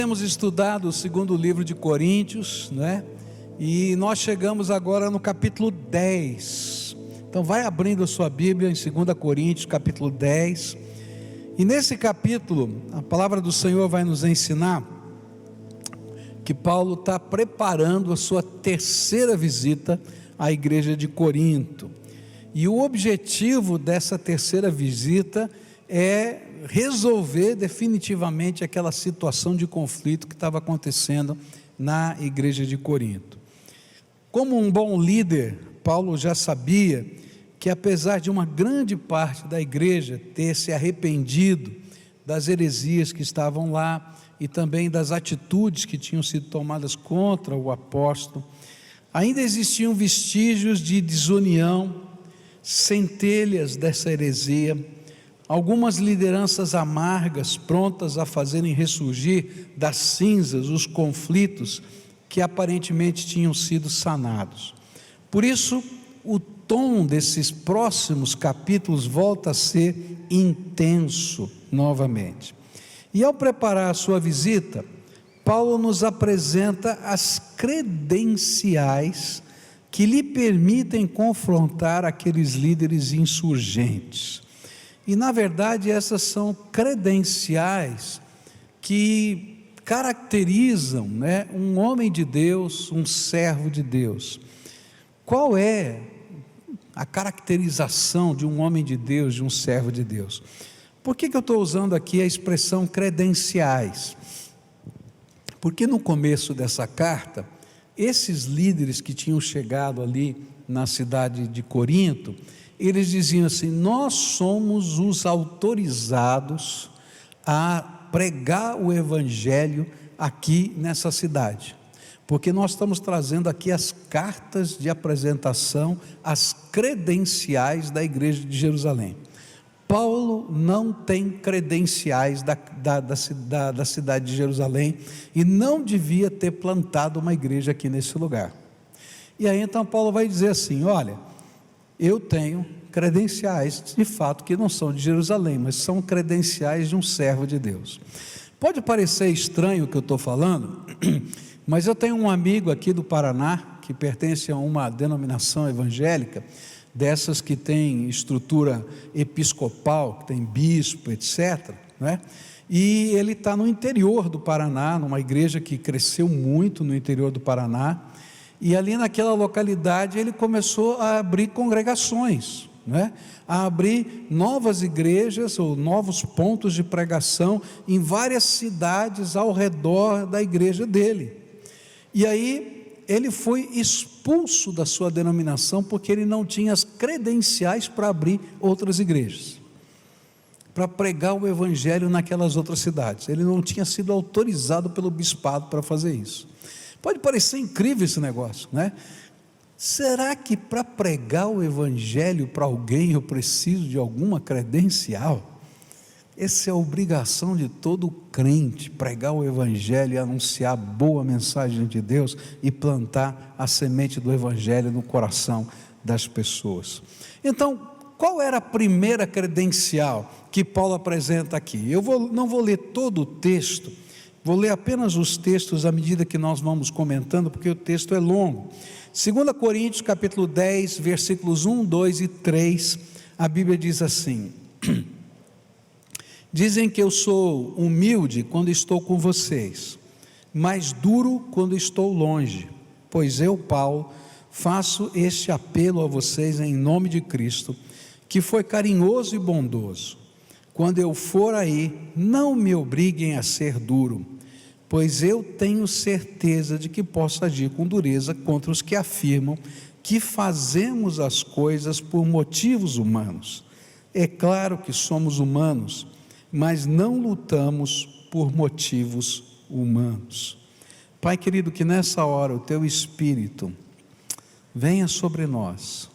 Temos estudado o segundo livro de Coríntios, né? E nós chegamos agora no capítulo 10. Então vai abrindo a sua Bíblia em 2 Coríntios, capítulo 10. E nesse capítulo, a palavra do Senhor vai nos ensinar que Paulo está preparando a sua terceira visita à igreja de Corinto. E o objetivo dessa terceira visita é resolver definitivamente aquela situação de conflito que estava acontecendo na igreja de Corinto. Como um bom líder, Paulo já sabia que apesar de uma grande parte da igreja ter se arrependido das heresias que estavam lá e também das atitudes que tinham sido tomadas contra o apóstolo, ainda existiam vestígios de desunião, centelhas dessa heresia, algumas lideranças amargas, prontas a fazerem ressurgir das cinzas os conflitos que aparentemente tinham sido sanados. Por isso, o tom desses próximos capítulos volta a ser intenso novamente. E ao preparar a sua visita, Paulo nos apresenta as credenciais que lhe permitem confrontar aqueles líderes insurgentes. E na verdade essas são credenciais que caracterizam, um homem de Deus, um servo de Deus. Qual é a caracterização de um homem de Deus, de um servo de Deus? Por que eu estou usando aqui a expressão credenciais? Porque no começo dessa carta, esses líderes que tinham chegado ali na cidade de Corinto, eles diziam assim: nós somos os autorizados a pregar o evangelho aqui nessa cidade, porque nós estamos trazendo aqui as cartas de apresentação, as credenciais da igreja de Jerusalém. Paulo não tem credenciais da cidade de Jerusalém e não devia ter plantado uma igreja aqui nesse lugar. E aí então Paulo vai dizer assim: olha, eu tenho credenciais de fato que não são de Jerusalém, mas são credenciais de um servo de Deus. Pode parecer estranho o que eu estou falando, mas eu tenho um amigo aqui do Paraná que pertence a uma denominação evangélica, dessas que tem estrutura episcopal, que tem bispo, etc., e ele está no interior do Paraná, numa igreja que cresceu muito no interior do Paraná, e ali naquela localidade ele começou a abrir congregações, a abrir novas igrejas ou novos pontos de pregação em várias cidades ao redor da igreja dele. E aí ele foi expulso da sua denominação porque ele não tinha as credenciais para abrir outras igrejas, para pregar o evangelho naquelas outras cidades. Ele não tinha sido autorizado pelo bispado para fazer isso. Pode parecer incrível esse negócio, Será que para pregar o evangelho para alguém eu preciso de alguma credencial? Essa é a obrigação de todo crente, pregar o evangelho e anunciar a boa mensagem de Deus e plantar a semente do evangelho no coração das pessoas. Então, qual era a primeira credencial que Paulo apresenta aqui? Não vou ler todo o texto, vou ler apenas os textos à medida que nós vamos comentando, porque o texto é longo. 2 Coríntios capítulo 10, versículos 1, 2 e 3, a Bíblia diz assim: dizem que eu sou humilde quando estou com vocês, mas duro quando estou longe, pois eu, Paulo, faço este apelo a vocês em nome de Cristo, que foi carinhoso e bondoso. Quando eu for aí, não me obriguem a ser duro, pois eu tenho certeza de que posso agir com dureza contra os que afirmam que fazemos as coisas por motivos humanos. É claro que somos humanos, mas não lutamos por motivos humanos. Pai querido, que nessa hora o Teu Espírito venha sobre nós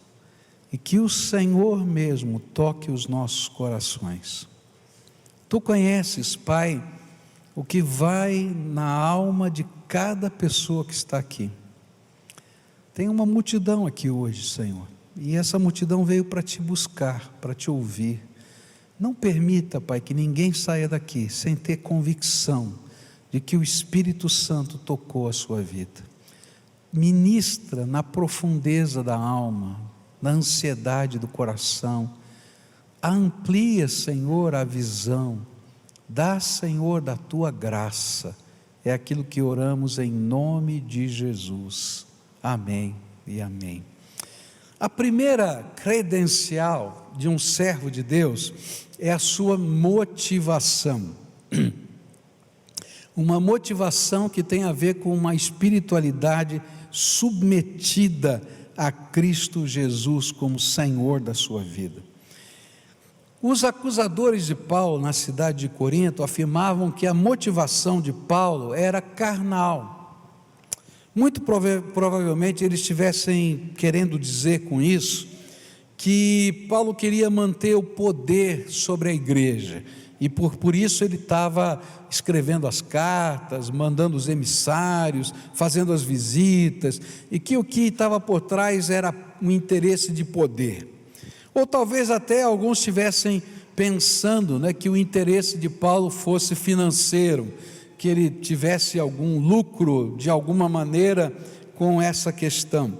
e que o Senhor mesmo toque os nossos corações. Tu conheces, Pai, o que vai na alma de cada pessoa que está aqui. Tem uma multidão aqui hoje, Senhor, e essa multidão veio para Te buscar, para Te ouvir. Não permita, Pai, que ninguém saia daqui sem ter convicção de de que o Espírito Santo tocou a sua vida. Ministra na profundeza da alma, na ansiedade do coração. Amplia, Senhor, a visão. Dá, Senhor, da tua graça. É aquilo que oramos em nome de Jesus. Amém e amém. A primeira credencial de um servo de Deus é a sua motivação. Uma motivação que tem a ver com uma espiritualidade submetida a Cristo Jesus como Senhor da sua vida. Os acusadores de Paulo na cidade de Corinto afirmavam que a motivação de Paulo era carnal. Muito provavelmente eles estivessem querendo dizer com isso que Paulo queria manter o poder sobre a igreja, e por isso ele estava escrevendo as cartas, mandando os emissários, fazendo as visitas, e que o que estava por trás era um interesse de poder. Ou talvez até alguns estivessem pensando, que o interesse de Paulo fosse financeiro, que ele tivesse algum lucro de alguma maneira com essa questão.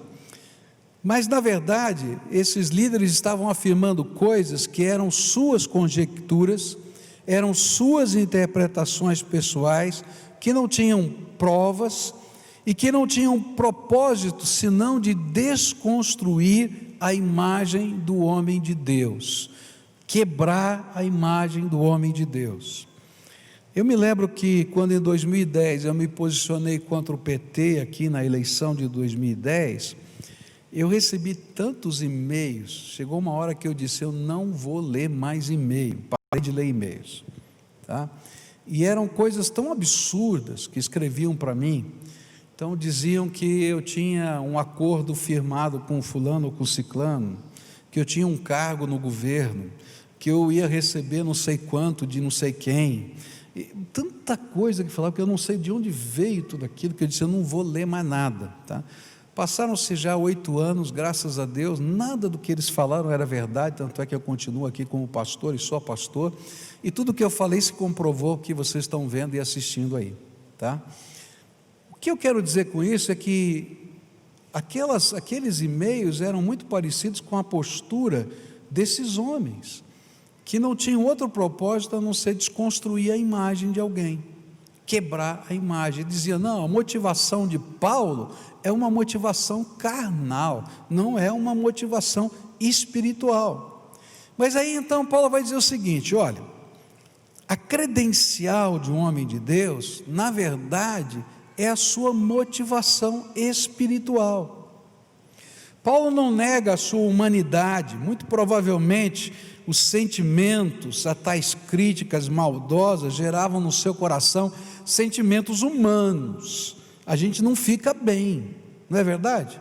Mas na verdade, esses líderes estavam afirmando coisas que eram suas conjecturas, eram suas interpretações pessoais, que não tinham provas e que não tinham propósito senão de desconstruir a imagem do homem de Deus, quebrar a imagem do homem de Deus. Eu me lembro que quando em 2010 eu me posicionei contra o PT aqui na eleição de 2010, eu recebi tantos e-mails, chegou uma hora que eu disse, eu não vou ler mais e-mail, parei de ler e-mails, tá? E eram coisas tão absurdas que escreviam para mim. Então diziam que eu tinha um acordo firmado com fulano ou com ciclano, que eu tinha um cargo no governo, que eu ia receber não sei quanto de não sei quem, e tanta coisa que falava que eu não sei de onde veio tudo aquilo, que eu disse, eu não vou ler mais nada, tá? Passaram-se já 8 anos, graças a Deus, nada do que eles falaram era verdade, tanto é que eu continuo aqui como pastor e sou pastor, e tudo que eu falei se comprovou, que vocês estão vendo e assistindo aí, tá? O que eu quero dizer com isso é que aqueles e-mails eram muito parecidos com a postura desses homens, que não tinham outro propósito a não ser desconstruir a imagem de alguém, quebrar a imagem. Dizia, não, a motivação de Paulo é uma motivação carnal, não é uma motivação espiritual. Mas aí então Paulo vai dizer o seguinte, olha, a credencial de um homem de Deus, na verdade, é a sua motivação espiritual. Paulo não nega a sua humanidade, muito provavelmente os sentimentos a tais críticas maldosas geravam no seu coração sentimentos humanos. A gente não fica bem, não é verdade?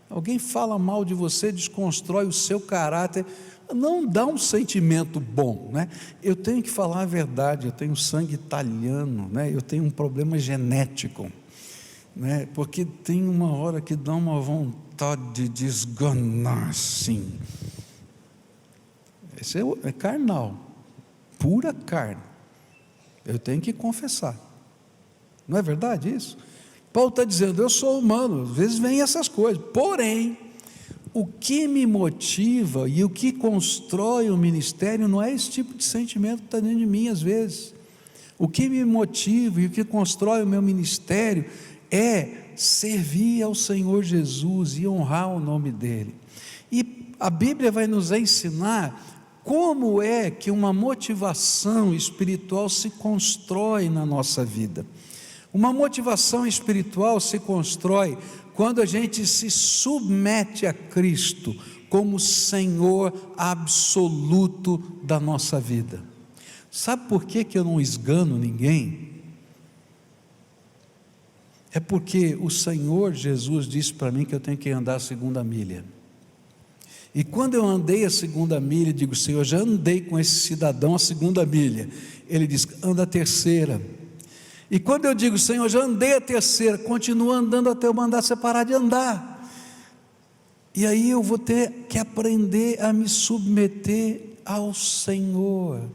Alguém fala mal de você, desconstrói o seu caráter, não dá um sentimento bom, né? Eu tenho que falar a verdade, eu tenho sangue italiano, né? Eu tenho um problema genético, né? Porque tem uma hora que dá uma vontade de esganar, sim. Esse é carnal, pura carne, eu tenho que confessar, não é verdade isso? Paulo está dizendo, eu sou humano, às vezes vem essas coisas, porém, o que me motiva e o que constrói o ministério não é esse tipo de sentimento que está dentro de mim às vezes. O que me motiva e o que constrói o meu ministério é servir ao Senhor Jesus e honrar o nome dEle. E a Bíblia vai nos ensinar como é que uma motivação espiritual se constrói na nossa vida. Uma motivação espiritual se constrói quando a gente se submete a Cristo como Senhor absoluto da nossa vida. Sabe por que eu não esgano ninguém? É porque o Senhor Jesus disse para mim que eu tenho que andar a 2ª milha. E quando eu andei a 2ª milha, digo, Senhor, já andei com esse cidadão a 2ª milha. Ele diz, anda a 3ª. E quando eu digo, Senhor, já andei a 3ª, continua andando até eu mandar você parar de andar. E aí eu vou ter que aprender a me submeter ao Senhor.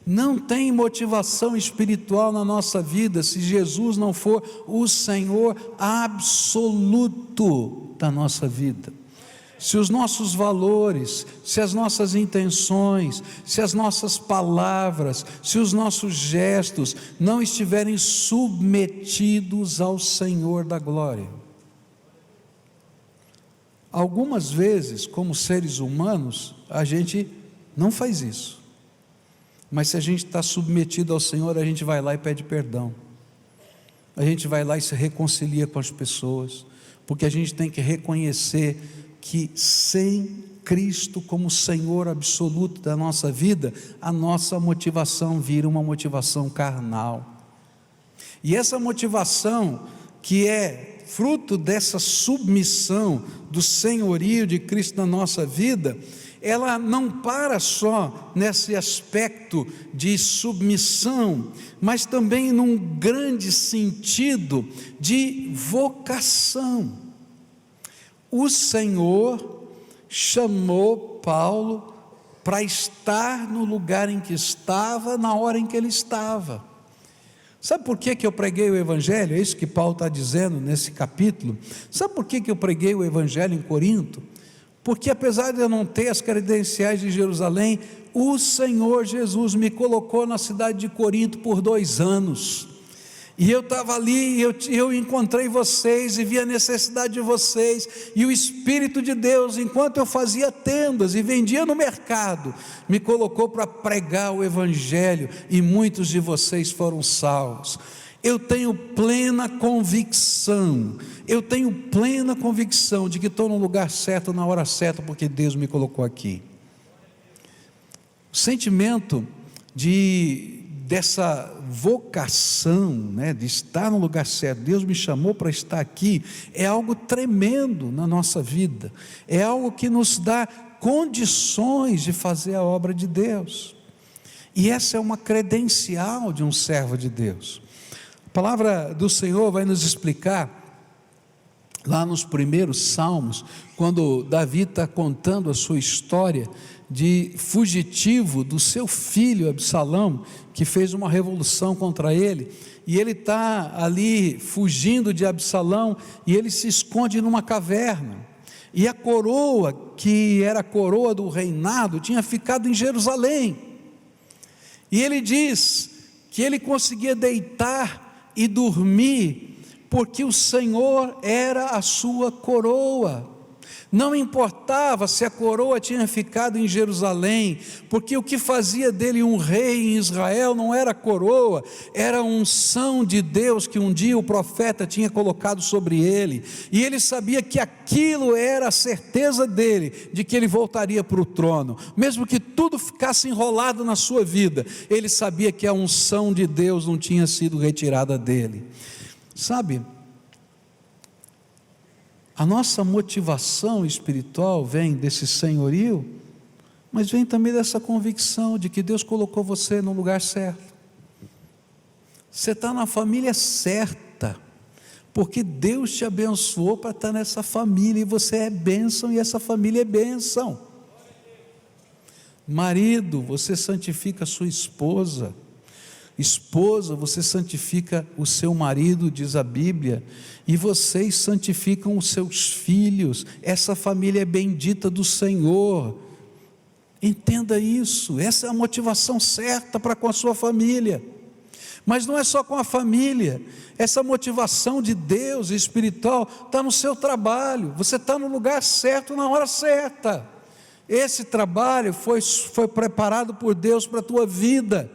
Não tem motivação espiritual na nossa vida se Jesus não for o Senhor absoluto da nossa vida. Se os nossos valores, se as nossas intenções, se as nossas palavras, se os nossos gestos não estiverem submetidos ao Senhor da glória. Algumas vezes, como seres humanos, a gente não faz isso. Mas se a gente está submetido ao Senhor, a gente vai lá e pede perdão. A gente vai lá e se reconcilia com as pessoas, porque a gente tem que reconhecer que sem Cristo como Senhor absoluto da nossa vida, a nossa motivação vira uma motivação carnal. E essa motivação que é fruto dessa submissão do senhorio de Cristo na nossa vida, ela não para só nesse aspecto de submissão, mas também num grande sentido de vocação. O Senhor chamou Paulo para estar no lugar em que estava, na hora em que ele estava. Sabe por que eu preguei o Evangelho? É isso que Paulo está dizendo nesse capítulo. Sabe por que eu preguei o Evangelho em Corinto? Porque apesar de eu não ter as credenciais de Jerusalém, o Senhor Jesus me colocou na cidade de Corinto por 2 anos, e eu estava ali, eu encontrei vocês, e vi a necessidade de vocês, e o Espírito de Deus, enquanto eu fazia tendas e vendia no mercado, me colocou para pregar o Evangelho, e muitos de vocês foram salvos. Eu tenho plena convicção de que estou no lugar certo, na hora certa, porque Deus me colocou aqui. O sentimento dessa vocação, de estar no lugar certo, Deus me chamou para estar aqui, é algo tremendo na nossa vida, é algo que nos dá condições de fazer a obra de Deus, e essa é uma credencial de um servo de Deus. A palavra do Senhor vai nos explicar, lá nos primeiros salmos, quando Davi está contando a sua história de fugitivo do seu filho Absalão, que fez uma revolução contra ele, e ele está ali fugindo de Absalão, e ele se esconde numa caverna, e a coroa, que era a coroa do reinado, tinha ficado em Jerusalém, e ele diz que ele conseguia deitar e dormir, porque o Senhor era a sua coroa. Não importava se a coroa tinha ficado em Jerusalém, porque o que fazia dele um rei em Israel não era a coroa, era a unção de Deus que um dia o profeta tinha colocado sobre ele, e ele sabia que aquilo era a certeza dele, de que ele voltaria para o trono, mesmo que tudo ficasse enrolado na sua vida, ele sabia que a unção de Deus não tinha sido retirada dele. Sabe, a nossa motivação espiritual vem desse senhorio, mas vem também dessa convicção de que Deus colocou você no lugar certo. Você está na família certa, porque Deus te abençoou para estar nessa família, e você é bênção, e essa família é bênção. Marido, você santifica a sua esposa. Esposa, você santifica o seu marido, diz a Bíblia, e vocês santificam os seus filhos. Essa família é bendita do Senhor. Entenda isso, essa é a motivação certa para com a sua família. Mas não é só com a família, essa motivação de Deus espiritual está no seu trabalho. Você está no lugar certo, na hora certa. Esse trabalho foi preparado por Deus para a tua vida.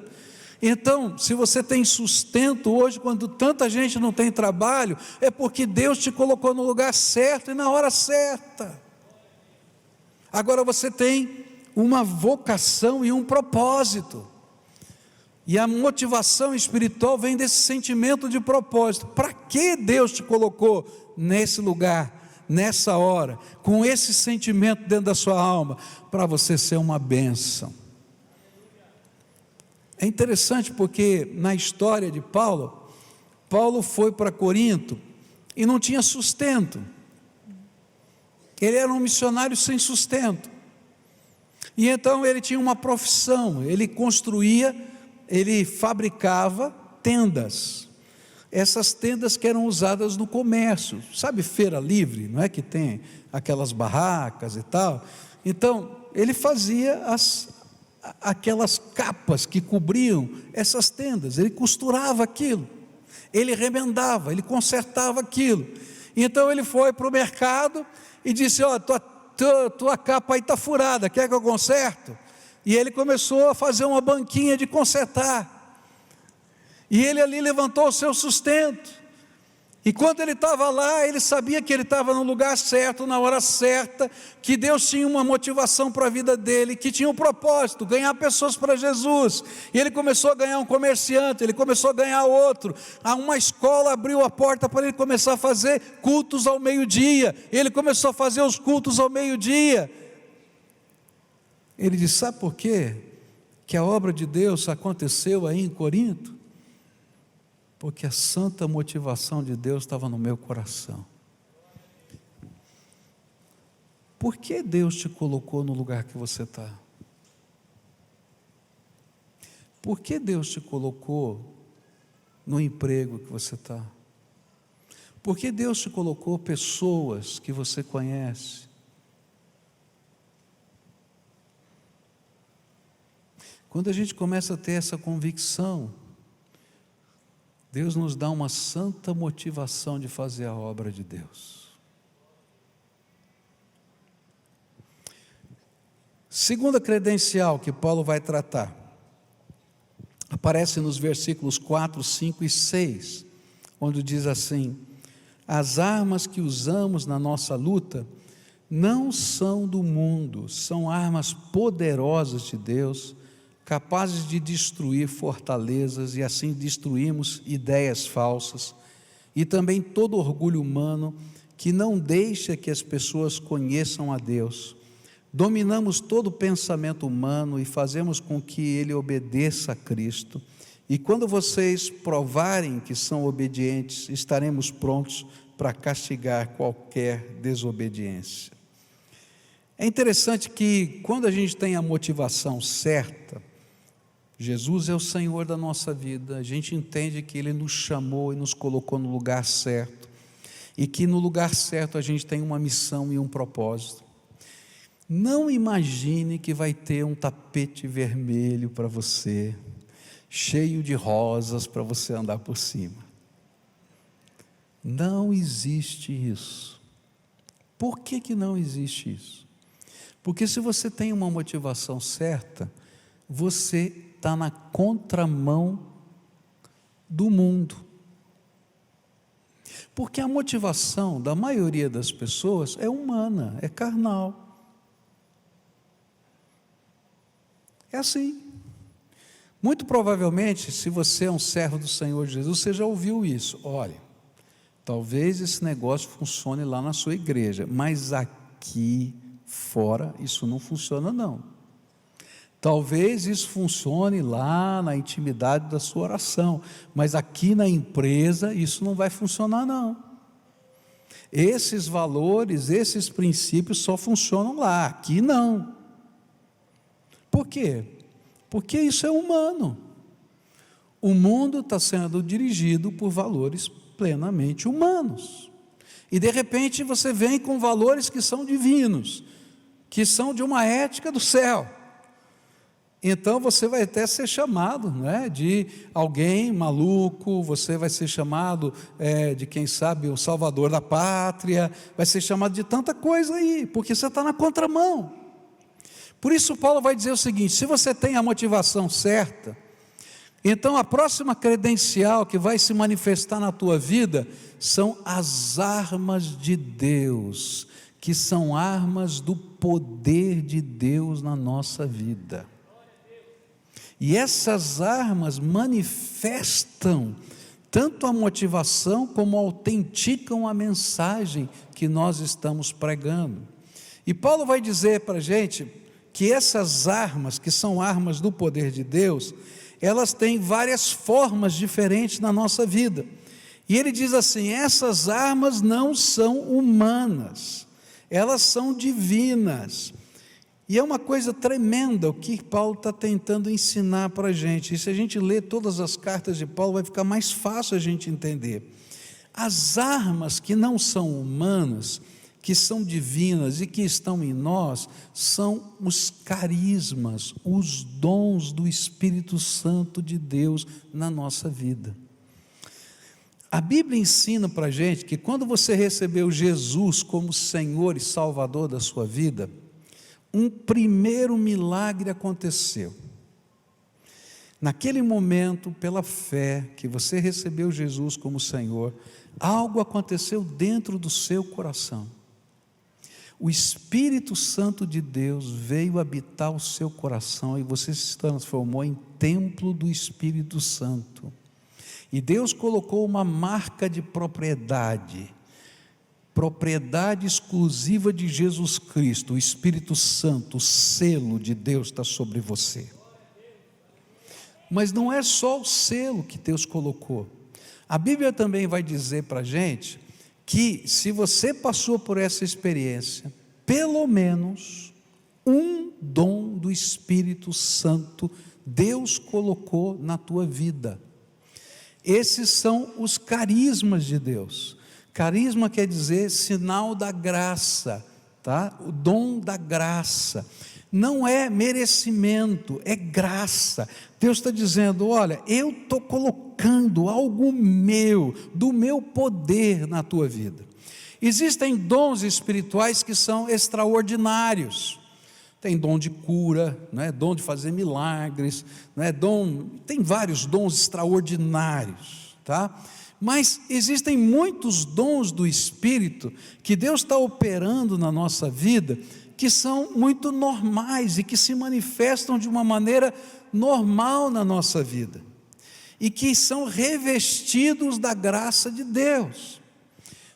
Então, se você tem sustento hoje, quando tanta gente não tem trabalho, é porque Deus te colocou no lugar certo e na hora certa. Agora você tem uma vocação e um propósito, e a motivação espiritual vem desse sentimento de propósito. Para que Deus te colocou nesse lugar, nessa hora, com esse sentimento dentro da sua alma? Para você ser uma bênção. É interessante porque na história de Paulo foi para Corinto e não tinha sustento. Ele era um missionário sem sustento, e então ele tinha uma profissão, ele construía ele fabricava tendas. Essas tendas que eram usadas no comércio, sabe, feira livre, não é que tem aquelas barracas e tal? Então, ele fazia aquelas capas que cobriam essas tendas, ele costurava aquilo, ele remendava, ele consertava aquilo. Então ele foi para o mercado e disse: ó, tua capa aí está furada, quer que eu conserto? E ele começou a fazer uma banquinha de consertar, e ele ali levantou o seu sustento. E quando ele estava lá, ele sabia que ele estava no lugar certo, na hora certa, que Deus tinha uma motivação para a vida dele, que tinha um propósito, ganhar pessoas para Jesus. E ele começou a ganhar um comerciante, ele começou a ganhar outro. Uma escola abriu a porta para ele começar a fazer cultos ao meio-dia. Ele começou a fazer os cultos ao meio-dia. Ele disse: sabe por quê que a obra de Deus aconteceu aí em Corinto? Porque a santa motivação de Deus estava no meu coração. Por que Deus te colocou no lugar que você está? Por que Deus te colocou no emprego que você está? Por que Deus te colocou pessoas que você conhece? Quando a gente começa a ter essa convicção, Deus nos dá uma santa motivação de fazer a obra de Deus. Segunda credencial que Paulo vai tratar, aparece nos versículos 4, 5 e 6, onde diz assim: as armas que usamos na nossa luta não são do mundo, são armas poderosas de Deus, capazes de destruir fortalezas, e assim destruímos ideias falsas, e também todo orgulho humano que não deixa que as pessoas conheçam a Deus. Dominamos todo pensamento humano e fazemos com que ele obedeça a Cristo, e quando vocês provarem que são obedientes, estaremos prontos para castigar qualquer desobediência. É interessante que quando a gente tem a motivação certa, Jesus é o Senhor da nossa vida, a gente entende que Ele nos chamou e nos colocou no lugar certo, e que no lugar certo a gente tem uma missão e um propósito. Não imagine que vai ter um tapete vermelho para você, cheio de rosas para você andar por cima. Não existe isso. Por que não existe isso? Porque se você tem uma motivação certa, você está na contramão do mundo. Porque a motivação da maioria das pessoas é humana, é carnal. É assim. Muito provavelmente, se você é um servo do Senhor Jesus, você já ouviu isso. Olha, talvez esse negócio funcione lá na sua igreja, mas aqui fora isso não funciona não. Talvez isso funcione lá na intimidade da sua oração, mas aqui na empresa isso não vai funcionar não. Esses valores, esses princípios só funcionam lá, aqui não. Por quê? Porque isso é humano. O mundo está sendo dirigido por valores plenamente humanos. E de repente você vem com valores que são divinos, que são de uma ética do céu. Então você vai até ser chamado, né, de alguém maluco, você vai ser chamado de, quem sabe, o salvador da pátria, vai ser chamado de tanta coisa aí, porque você está na contramão. Por isso Paulo vai dizer o seguinte: se você tem a motivação certa, então a próxima credencial que vai se manifestar na tua vida são as armas de Deus, que são armas do poder de Deus na nossa vida. E essas armas manifestam tanto a motivação como autenticam a mensagem que nós estamos pregando. E Paulo vai dizer para a gente que essas armas, que são armas do poder de Deus, elas têm várias formas diferentes na nossa vida. E ele diz assim: essas armas não são humanas, elas são divinas. E é uma coisa tremenda o que Paulo está tentando ensinar para a gente. E se a gente ler todas as cartas de Paulo, vai ficar mais fácil a gente entender. As armas que não são humanas, que são divinas e que estão em nós, são os carismas, os dons do Espírito Santo de Deus na nossa vida. A Bíblia ensina para a gente que quando você recebeu Jesus como Senhor e Salvador da sua vida, um primeiro milagre aconteceu. Naquele momento, pela fé que você recebeu Jesus como Senhor, algo aconteceu dentro do seu coração. O Espírito Santo de Deus veio habitar o seu coração e você se transformou em templo do Espírito Santo. E Deus colocou uma marca de propriedade exclusiva de Jesus Cristo, o Espírito Santo, o selo de Deus está sobre você. Mas não é só o selo que Deus colocou. A Bíblia também vai dizer para a gente que se você passou por essa experiência, pelo menos um dom do Espírito Santo Deus colocou na tua vida. Esses são os carismas de Deus. Carisma quer dizer sinal da graça, tá? O dom da graça. Não é merecimento, é graça. Deus está dizendo, olha, eu estou colocando algo meu, do meu poder na tua vida. Existem dons espirituais que são extraordinários. Tem dom de cura, né? Dom de fazer milagres, né? Tem vários dons extraordinários, tá? Mas existem muitos dons do Espírito que Deus está operando na nossa vida, que são muito normais e que se manifestam de uma maneira normal na nossa vida, e que são revestidos da graça de Deus.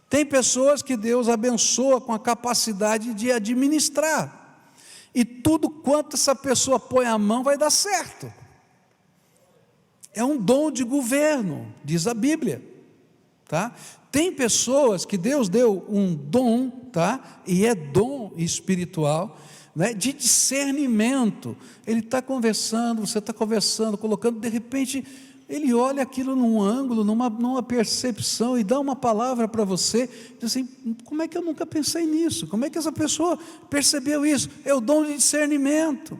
Tem pessoas que Deus abençoa com a capacidade de administrar, e tudo quanto essa pessoa põe a mão vai dar certo. É um dom de governo, diz a Bíblia, tá? Tem pessoas que Deus deu um dom, tá? E é dom espiritual, né? De discernimento. Ele está conversando, você está conversando, colocando, de repente ele olha aquilo num ângulo, numa percepção e dá uma palavra para você, diz assim, como é que eu nunca pensei nisso? Como é que essa pessoa percebeu isso? É o dom de discernimento.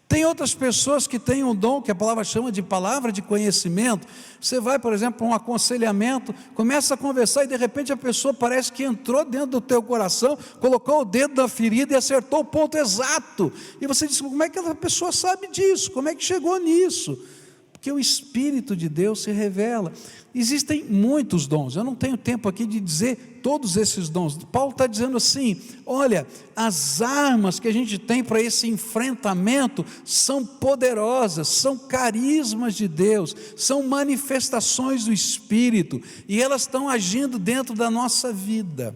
Tem outras pessoas que têm um dom, que a palavra chama de palavra de conhecimento. Você vai, por exemplo, para um aconselhamento, começa a conversar e de repente a pessoa parece que entrou dentro do teu coração, colocou o dedo na ferida e acertou o ponto exato. E você diz, como é que essa pessoa sabe disso? Como é que chegou nisso? Porque o Espírito de Deus se revela. Existem muitos dons, eu não tenho tempo aqui de dizer todos esses dons. Paulo está dizendo assim, olha, as armas que a gente tem para esse enfrentamento são poderosas, são carismas de Deus, são manifestações do Espírito, e elas estão agindo dentro da nossa vida.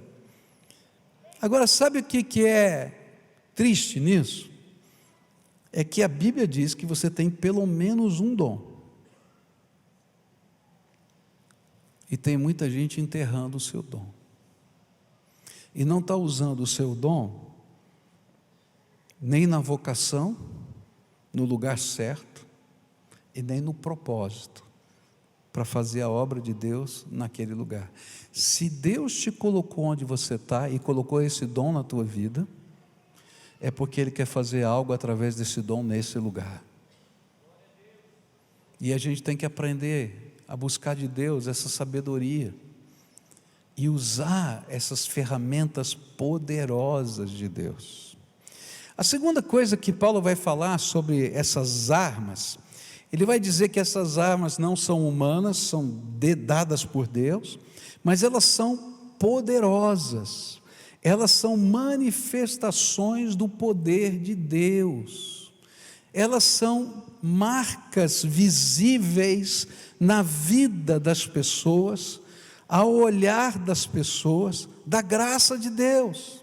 Agora, sabe o que é triste nisso? É que a Bíblia diz que você tem pelo menos um dom. E tem muita gente enterrando o seu dom. E não está usando o seu dom, nem na vocação, no lugar certo, e nem no propósito, para fazer a obra de Deus naquele lugar. Se Deus te colocou onde você está, e colocou esse dom na tua vida, é porque Ele quer fazer algo através desse dom nesse lugar. E a gente tem que aprender a buscar de Deus essa sabedoria e usar essas ferramentas poderosas de Deus. A segunda coisa que Paulo vai falar sobre essas armas, ele vai dizer que essas armas não são humanas, são dadas por Deus, mas elas são poderosas, elas são manifestações do poder de Deus, elas são marcas visíveis na vida das pessoas, ao olhar das pessoas, da graça de Deus.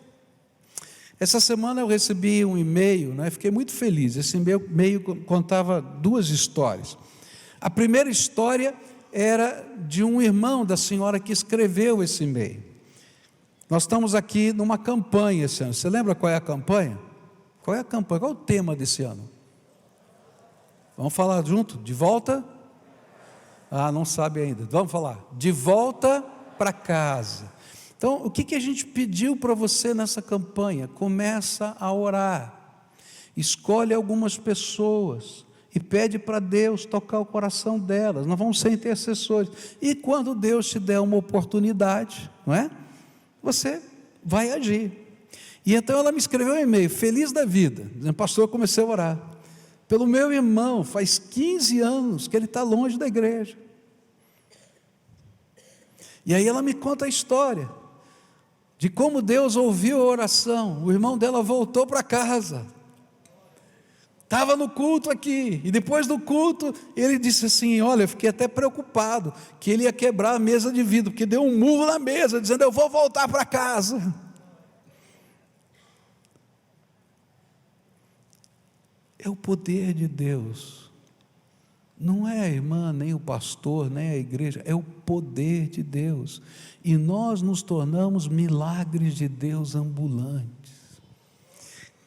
Essa semana eu recebi um e-mail, né? Fiquei muito feliz. Esse e-mail contava duas histórias. A primeira história era de um irmão da senhora que escreveu esse e-mail. Nós estamos aqui numa campanha esse ano. Você lembra qual é a campanha? Qual é a campanha? Qual é o tema desse ano? Vamos falar junto? De volta? Ah, não sabe ainda. Vamos falar. De volta para casa. Então, o que a gente pediu para você nessa campanha? Começa a orar. Escolhe algumas pessoas e pede para Deus tocar o coração delas. Nós vamos ser intercessores. E quando Deus te der uma oportunidade, não é? Você vai agir. E então ela me escreveu um e-mail, feliz da vida, dizendo: pastor, eu comecei a orar pelo meu irmão, faz 15 anos que ele está longe da igreja. E aí ela me conta a história de como Deus ouviu a oração. O irmão dela voltou para casa, estava no culto aqui, e depois do culto ele disse assim: olha, eu fiquei até preocupado que ele ia quebrar a mesa de vidro, porque deu um murro na mesa, dizendo: eu vou voltar para casa. É o poder de Deus, não é a irmã, nem o pastor, nem a igreja, é o poder de Deus, e nós nos tornamos milagres de Deus ambulantes.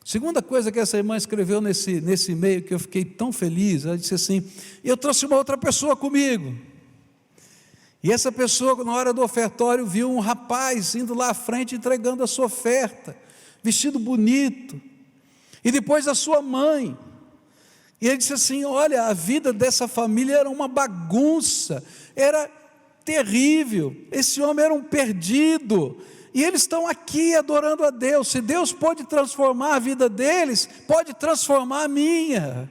Segunda coisa que essa irmã escreveu nesse e-mail, que eu fiquei tão feliz, ela disse assim: eu trouxe uma outra pessoa comigo, e essa pessoa, na hora do ofertório, viu um rapaz indo lá à frente, entregando a sua oferta, vestido bonito, e depois a sua mãe, e ele disse assim: olha, a vida dessa família era uma bagunça, era terrível, esse homem era um perdido, e eles estão aqui adorando a Deus. Se Deus pode transformar a vida deles, pode transformar a minha.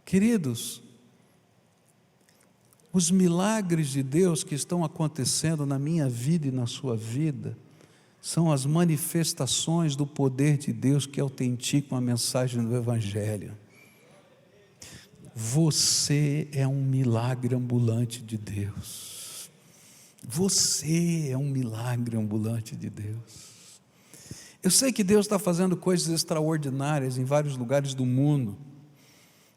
Queridos, os milagres de Deus que estão acontecendo na minha vida e na sua vida, são as manifestações do poder de Deus que autenticam a mensagem do Evangelho. Você é um milagre ambulante de Deus. Você é um milagre ambulante de Deus. Eu sei que Deus está fazendo coisas extraordinárias em vários lugares do mundo,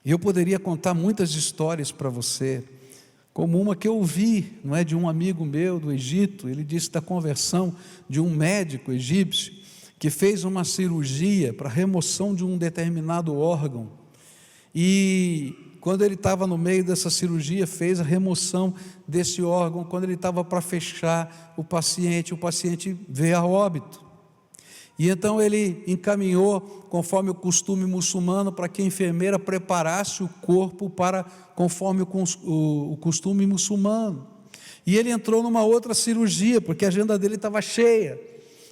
e eu poderia contar muitas histórias para você, como uma que eu ouvi, não é, de um amigo meu do Egito. Ele disse da conversão de um médico egípcio que fez uma cirurgia para remoção de um determinado órgão, e quando ele estava no meio dessa cirurgia, fez a remoção desse órgão. Quando ele estava para fechar o paciente veio a óbito, e então ele encaminhou, conforme o costume muçulmano, para que a enfermeira preparasse o corpo para, conforme o costume muçulmano, e ele entrou numa outra cirurgia, porque a agenda dele estava cheia,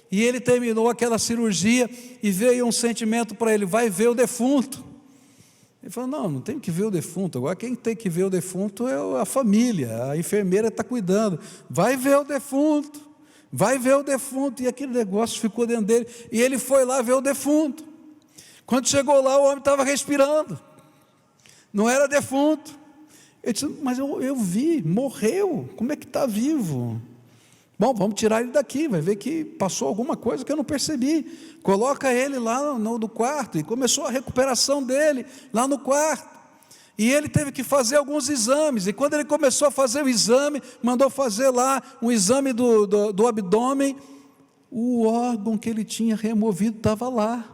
e ele terminou aquela cirurgia, e veio um sentimento para ele: vai ver o defunto. Ele falou: não tem que ver o defunto, agora quem tem que ver o defunto é a família, a enfermeira está cuidando, vai ver o defunto. Vai ver o defunto. E aquele negócio ficou dentro dele, e ele foi lá ver o defunto. Quando chegou lá, o homem estava respirando, não era defunto. Ele disse: mas eu vi, morreu, como é que está vivo? Bom, vamos tirar ele daqui, vai ver que passou alguma coisa que eu não percebi. Coloca ele lá no quarto, e começou a recuperação dele lá no quarto. E ele teve que fazer alguns exames, e quando ele começou a fazer o exame, mandou fazer lá um exame do abdômen, o órgão que ele tinha removido estava lá.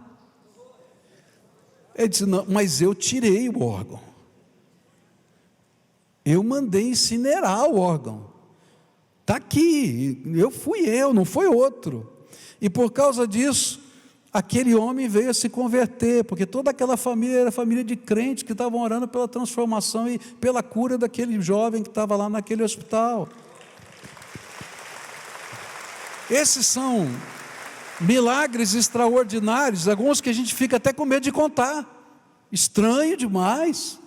Ele disse: não, mas eu tirei o órgão, eu mandei incinerar o órgão, está aqui, não foi outro. E por causa disso, aquele homem veio a se converter, porque toda aquela família era família de crentes que estavam orando pela transformação e pela cura daquele jovem que estava lá naquele hospital. Esses são milagres extraordinários, alguns que a gente fica até com medo de contar, estranho demais.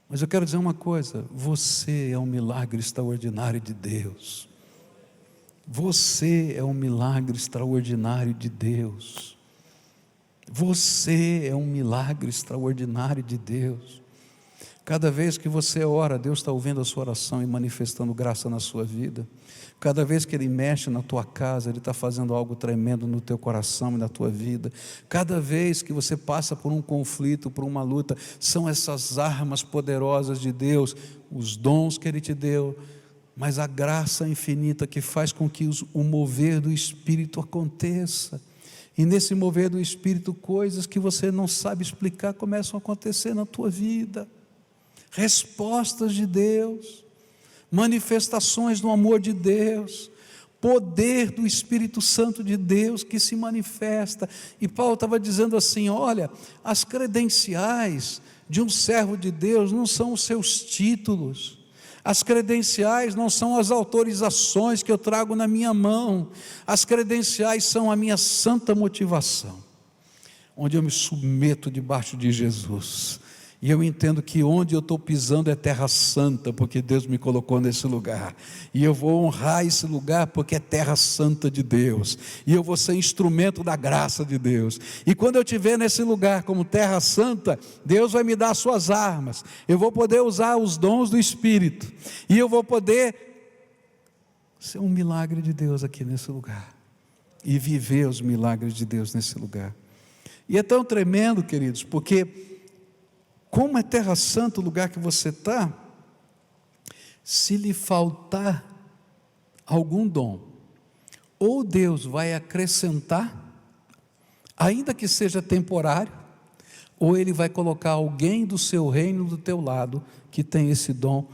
Mas eu quero dizer uma coisa: você é um milagre extraordinário de Deus. Você é um milagre extraordinário de Deus. Você é um milagre extraordinário de Deus. Cada vez que você ora, Deus está ouvindo a sua oração e manifestando graça na sua vida. Cada vez que Ele mexe na tua casa, Ele está fazendo algo tremendo no teu coração e na tua vida. Cada vez que você passa por um conflito, por uma luta, são essas armas poderosas de Deus, os dons que Ele te deu, mas a graça infinita que faz com que o mover do Espírito aconteça. E nesse mover do Espírito, coisas que você não sabe explicar começam a acontecer na tua vida. Respostas de Deus, manifestações do amor de Deus, poder do Espírito Santo de Deus que se manifesta. E Paulo estava dizendo assim: olha, as credenciais de um servo de Deus não são os seus títulos, as credenciais não são as autorizações que eu trago na minha mão, as credenciais são a minha santa motivação, onde eu me submeto debaixo de Jesus, e eu entendo que onde eu estou pisando é terra santa, porque Deus me colocou nesse lugar, e eu vou honrar esse lugar porque é terra santa de Deus, e eu vou ser instrumento da graça de Deus. E quando eu estiver nesse lugar como terra santa, Deus vai me dar as suas armas, eu vou poder usar os dons do Espírito, e eu vou poder ser um milagre de Deus aqui nesse lugar, e viver os milagres de Deus nesse lugar. E é tão tremendo, queridos, porque como é terra santa o lugar que você está, se lhe faltar algum dom, ou Deus vai acrescentar, ainda que seja temporário, ou Ele vai colocar alguém do seu reino do teu lado, que tem esse dom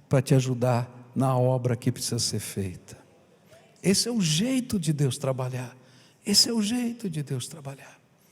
para te ajudar na obra que precisa ser feita. Esse é o jeito de Deus trabalhar, esse é o jeito de Deus trabalhar.